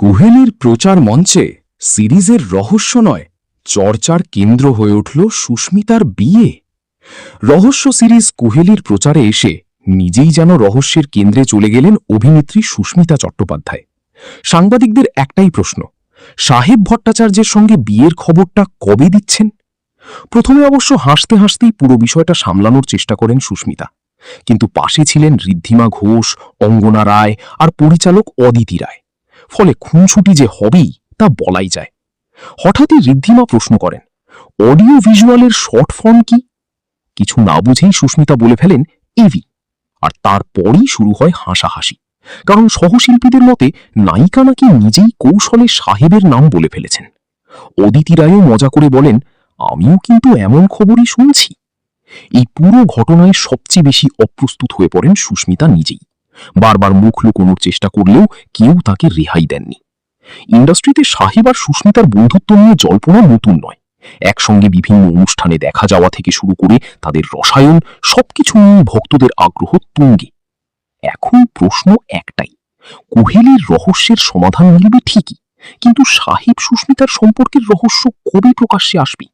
কুহেলির প্রচার মঞ্চে সিরিজের রহস্য নয়, চর্চার কেন্দ্র হয়ে উঠল সুস্মিতার বিয়ে। রহস্য সিরিজ কুহেলির প্রচারে এসে নিজেই যেন রহস্যের কেন্দ্রে চলে গেলেন অভিনেত্রী সুস্মিতা চট্টোপাধ্যায়। সাংবাদিকদের একটাই প্রশ্ন, সাহেব ভট্টাচার্যের সঙ্গে বিয়ের খবরটা কবে দিচ্ছেন? প্রথমে অবশ্য হাসতে হাসতেই পুরো বিষয়টা সামলানোর চেষ্টা করেন সুস্মিতা, কিন্তু পাশে ছিলেন ঋদ্ধিমা ঘোষ, অঙ্গনা রায় আর পরিচালক অদিতি রায়। ফলে খুনসুটি যে হবেই তা বলাই যায়। হঠাৎই ঋদ্ধিমা প্রশ্ন করেন, অডিও ভিজুয়ালের শর্ট ফর্ম কি? কিছু না বুঝেই সুস্মিতা বলে ফেলেন এভি, আর তারপরই শুরু হয় হাসাহাসি। কারণ সহশিল্পীদের মতে নায়িকা নাকি নিজেই কৌশলে সাহেবের নাম বলে ফেলেছেন। অদিতি রায়ও মজা করে বলেন, আমিও কিন্তু এমন খবরই শুনছি। এই পুরো ঘটনায় সবচেয়ে বেশি অপ্রস্তুত হয়ে পড়েন সুস্মিতা নিজেই। বারবার মুখ লুকোনোর চেষ্টা করলেও কেউ তাকে রেহাই দেননি। ইন্ডাস্ট্রিতে সাহেব আর সুস্মিতার বন্ধুত্ব নিয়ে জল্পনা নতুন নয়। একসঙ্গে বিভিন্ন অনুষ্ঠানে দেখা যাওয়া থেকে শুরু করে তাদের রসায়ন, সবকিছু নিয়ে ভক্তদের আগ্রহ তুঙ্গে। এখন প্রশ্ন একটাই, কুহেলির রহস্যের সমাধান মিলবে ঠিকই, কিন্তু সাহেব সুস্মিতার সম্পর্কের রহস্য কবে প্রকাশ্যে আসবে?